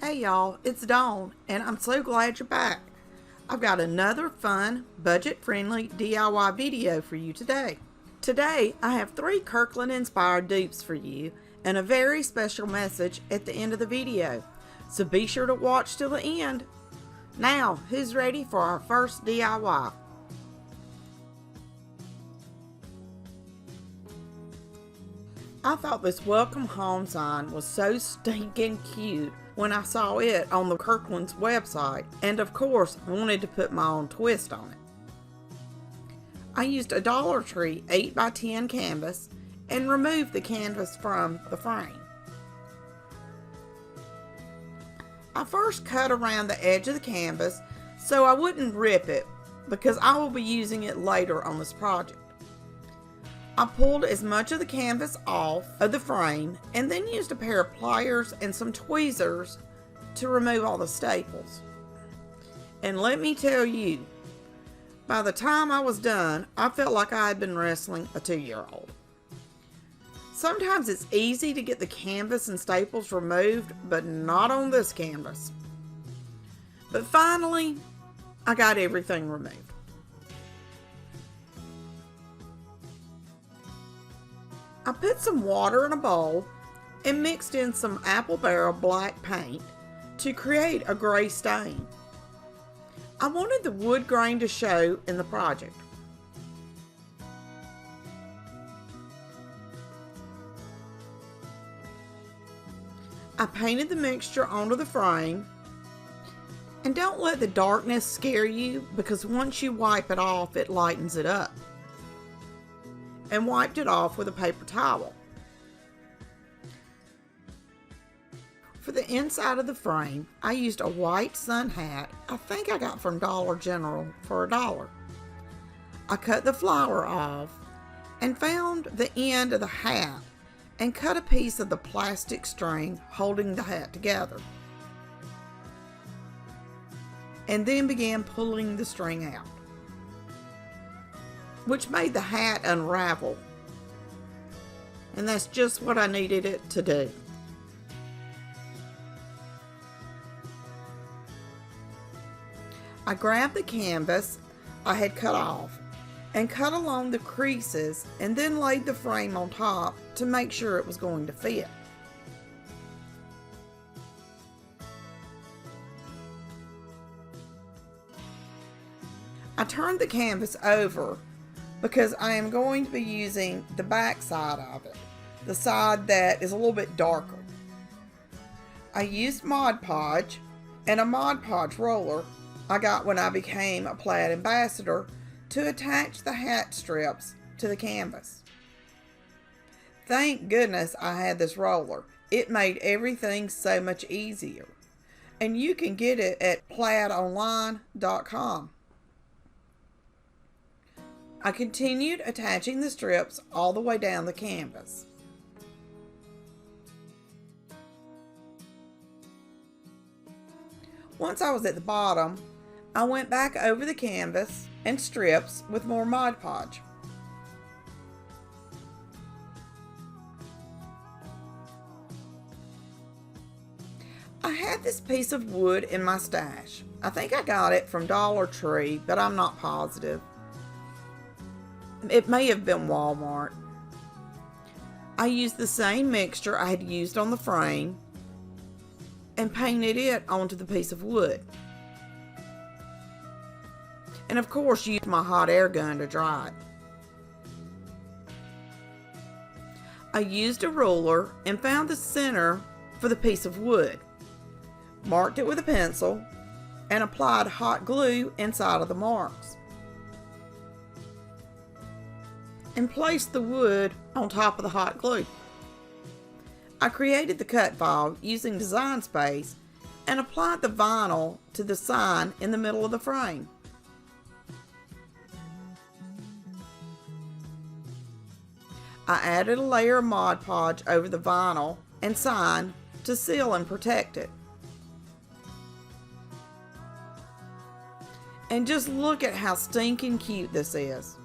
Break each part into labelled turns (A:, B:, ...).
A: Hey y'all, it's Dawn, and I'm so glad you're back. I've got another fun, budget-friendly DIY video for you today. Today, I have 3 Kirkland-inspired dupes for you, and a very special message at the end of the video, so be sure to watch till the end. Now, who's ready for our first DIY? I thought this welcome home sign was so stinking cute when I saw it on the Kirkland'S website, and of course I wanted to put my own twist on it. I used a Dollar Tree 8x10 canvas and removed the canvas from the frame. I first cut around the edge of the canvas so I wouldn't rip it because I will be using it later on this project. I pulled as much of the canvas off of the frame and then used a pair of pliers and some tweezers to remove all the staples. And let me tell you, by the time I was done, I felt like I had been wrestling a 2-year-old. Sometimes it's easy to get the canvas and staples removed, but not on this canvas. But finally, I got everything removed. I put some water in a bowl and mixed in some apple barrel black paint to create a gray stain. I wanted the wood grain to show in the project. I painted the mixture onto the frame, and don't let the darkness scare you because once you wipe it off, it lightens it up. And wiped it off with a paper towel. For the inside of the frame, I used a white sun hat I think I got from Dollar General for $1. I cut the flower off and found the end of the hat and cut a piece of the plastic string holding the hat together. And then began pulling the string out, which made the hat unravel. And that's just what I needed it to do. I grabbed the canvas I had cut off and cut along the creases and then laid the frame on top to make sure it was going to fit. I turned the canvas over because I am going to be using the back side of it, the side that is a little bit darker. I used Mod Podge and a Mod Podge roller I got when I became a plaid ambassador to attach the hat strips to the canvas. Thank goodness I had this roller. It made everything so much easier. And you can get it at plaidonline.com. I continued attaching the strips all the way down the canvas. Once I was at the bottom, I went back over the canvas and strips with more Mod Podge. I had this piece of wood in my stash. I think I got it from Dollar Tree, but I'm not positive. It may have been Walmart. I used the same mixture I had used on the frame and painted it onto the piece of wood. And of course used my hot air gun to dry it. I used a ruler and found the center for the piece of wood, marked it with a pencil, and applied hot glue inside of the marks. And placed the wood on top of the hot glue. I created the cut file using Design Space and applied the vinyl to the sign in the middle of the frame. I added a layer of Mod Podge over the vinyl and sign to seal and protect it. And just look at how stinking cute this is.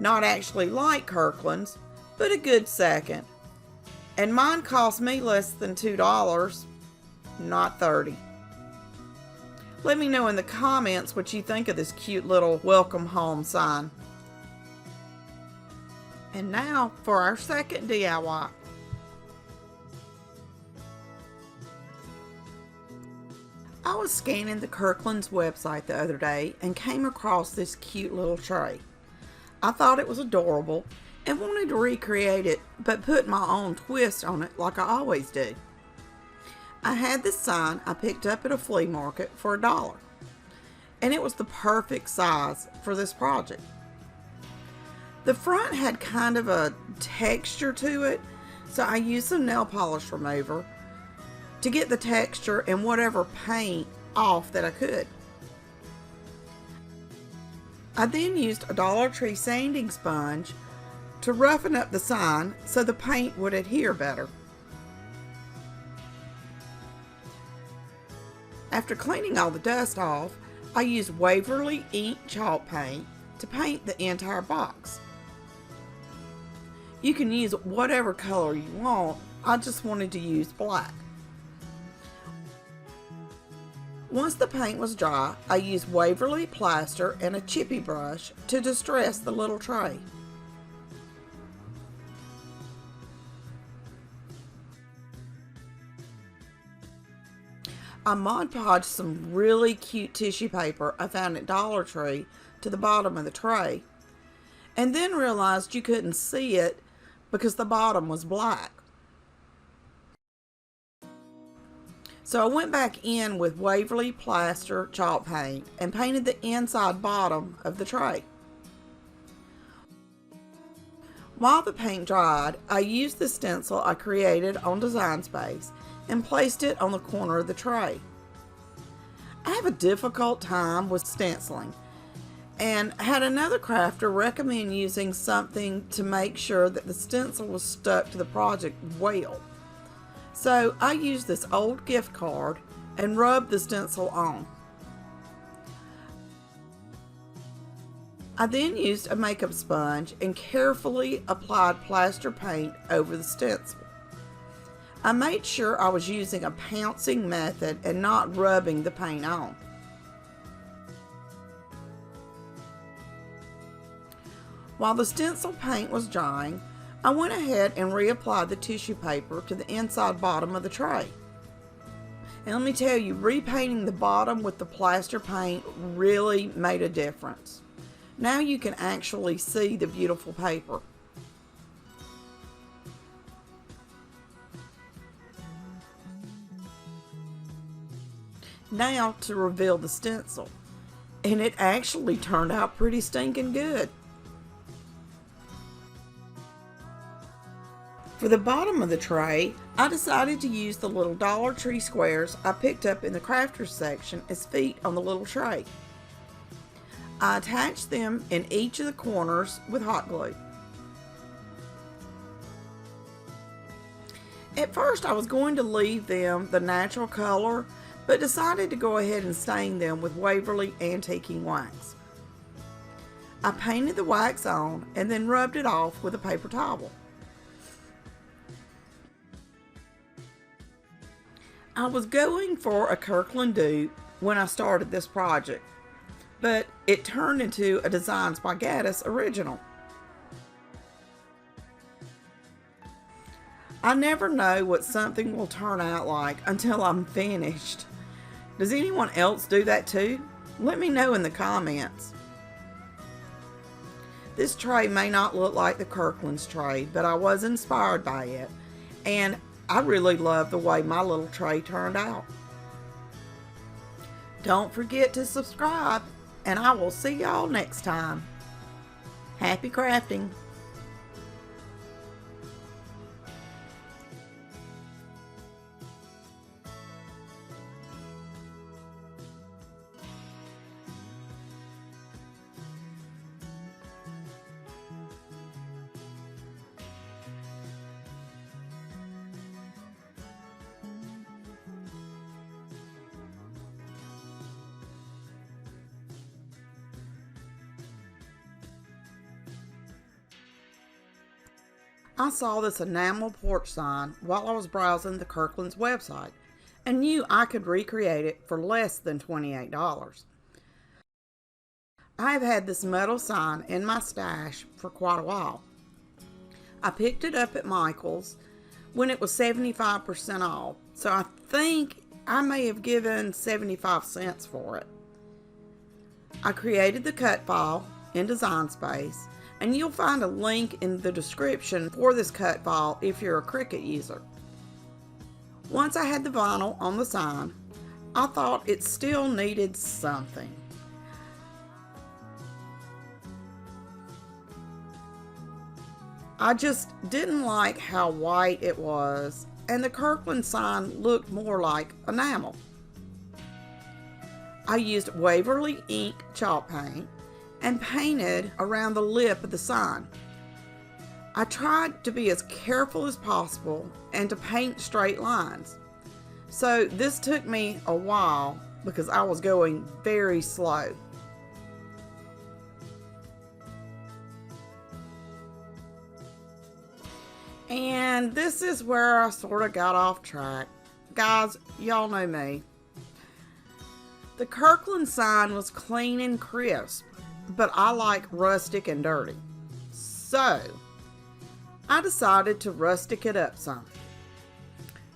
A: Not actually like Kirkland's, but a good second. And mine cost me less than $2. not 30. Let me know in the comments what you think of this cute little welcome home sign. And now for our second DIY. I was scanning the Kirkland'S website the other day and came across this cute little tray. I thought it was adorable and wanted to recreate it, but put my own twist on it like I always do. I had this sign I picked up at a flea market for $1, and it was the perfect size for this project. The front had kind of a texture to it, so I used some nail polish remover to get the texture and whatever paint off that I could. I then used a Dollar Tree sanding sponge to roughen up the sign so the paint would adhere better. After cleaning all the dust off, I used Waverly ink chalk paint to paint the entire box. You can use whatever color you want, I just wanted to use black. Once the paint was dry, I used Waverly plaster and a chippy brush to distress the little tray. I Mod Podged some really cute tissue paper I found at Dollar Tree to the bottom of the tray, and then realized you couldn't see it because the bottom was black. So I went back in with Waverly plaster chalk paint and painted the inside bottom of the tray. While the paint dried, I used the stencil I created on Design Space and placed it on the corner of the tray. I have a difficult time with stenciling and had another crafter recommend using something to make sure that the stencil was stuck to the project well. So I used this old gift card and rubbed the stencil on. I then used a makeup sponge and carefully applied plaster paint over the stencil. I made sure I was using a pouncing method and not rubbing the paint on. While the stencil paint was drying, I went ahead and reapplied the tissue paper to the inside bottom of the tray. And let me tell you, repainting the bottom with the plaster paint really made a difference. Now you can actually see the beautiful paper. Now to reveal the stencil, and it actually turned out pretty stinking good. For the bottom of the tray, I decided to use the little Dollar Tree squares I picked up in the crafters section as feet on the little tray. I attached them in each of the corners with hot glue. At first I was going to leave them the natural color, but decided to go ahead and stain them with Waverly Antiquing Wax. I painted the wax on and then rubbed it off with a paper towel. I was going for a Kirkland dupe when I started this project, but it turned into a Designs by Gaddis original. I never know what something will turn out like until I'm finished. Does anyone else do that too? Let me know in the comments. This tray may not look like the Kirkland's tray, but I was inspired by it, and I really love the way my little tray turned out. Don't forget to subscribe, and I will see y'all next time. Happy crafting! I saw this enamel porch sign while I was browsing the Kirkland'S website and knew I could recreate it for less than $28. I have had this metal sign in my stash for quite a while. I picked it up at Michael's when it was 75% off, so I think I may have given 75 cents for it. I created the cut file in Design Space, and you'll find a link in the description for this cut file if you're a Cricut user. Once I had the vinyl on the sign, I thought it still needed something. I just didn't like how white it was, and the Kirkland sign looked more like enamel. I used Waverly ink chalk paint and painted around the lip of the sign. I tried to be as careful as possible and to paint straight lines. So this took me a while because I was going very slow. And this is where I sort of got off track. Guys, y'all know me. The Kirkland sign was clean and crisp, but I like rustic and dirty. So, I decided to rustic it up some.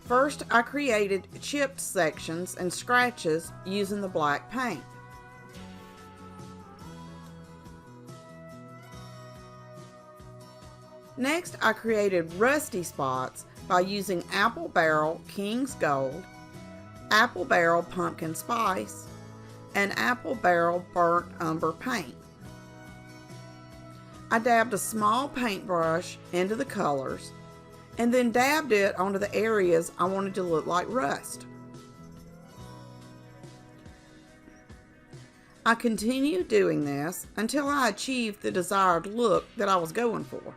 A: First, I created chipped sections and scratches using the black paint. Next, I created rusty spots by using Apple Barrel King's Gold, Apple Barrel Pumpkin Spice, and Apple Barrel Burnt Umber paint. I dabbed a small paintbrush into the colors and then dabbed it onto the areas I wanted to look like rust. I continued doing this until I achieved the desired look that I was going for.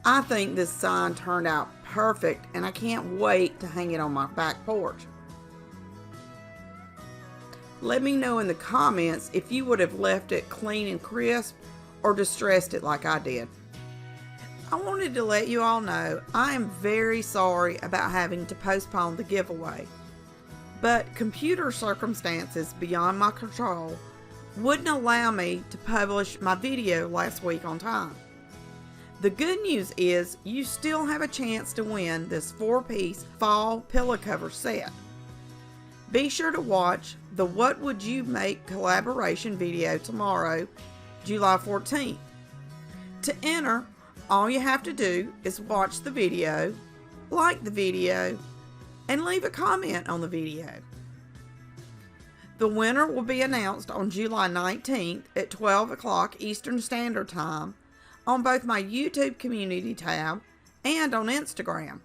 A: I think this sign turned out perfect, and I can't wait to hang it on my back porch. Let me know in the comments if you would have left it clean and crisp or distressed it like I did. I wanted to let you all know I am very sorry about having to postpone the giveaway, but computer circumstances beyond my control wouldn't allow me to publish my video last week on time. The good news is you still have a chance to win this 4-piece fall pillow cover set. Be sure to watch the What Would You Make collaboration video tomorrow, July 14th. To enter, all you have to do is watch the video, like the video, and leave a comment on the video. The winner will be announced on July 19th at 12 o'clock Eastern Standard Time on both my YouTube community tab and on Instagram.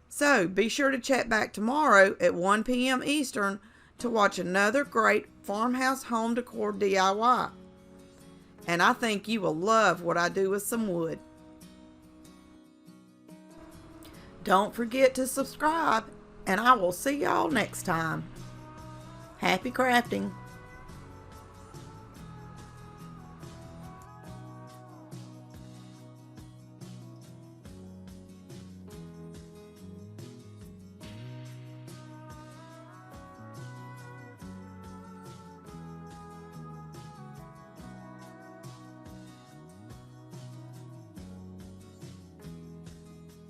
A: So be sure to check back tomorrow at 1 p.m. Eastern to watch another great farmhouse home decor DIY. And I think you will love what I do with some wood. Don't forget to subscribe, and I will see y'all next time. Happy crafting!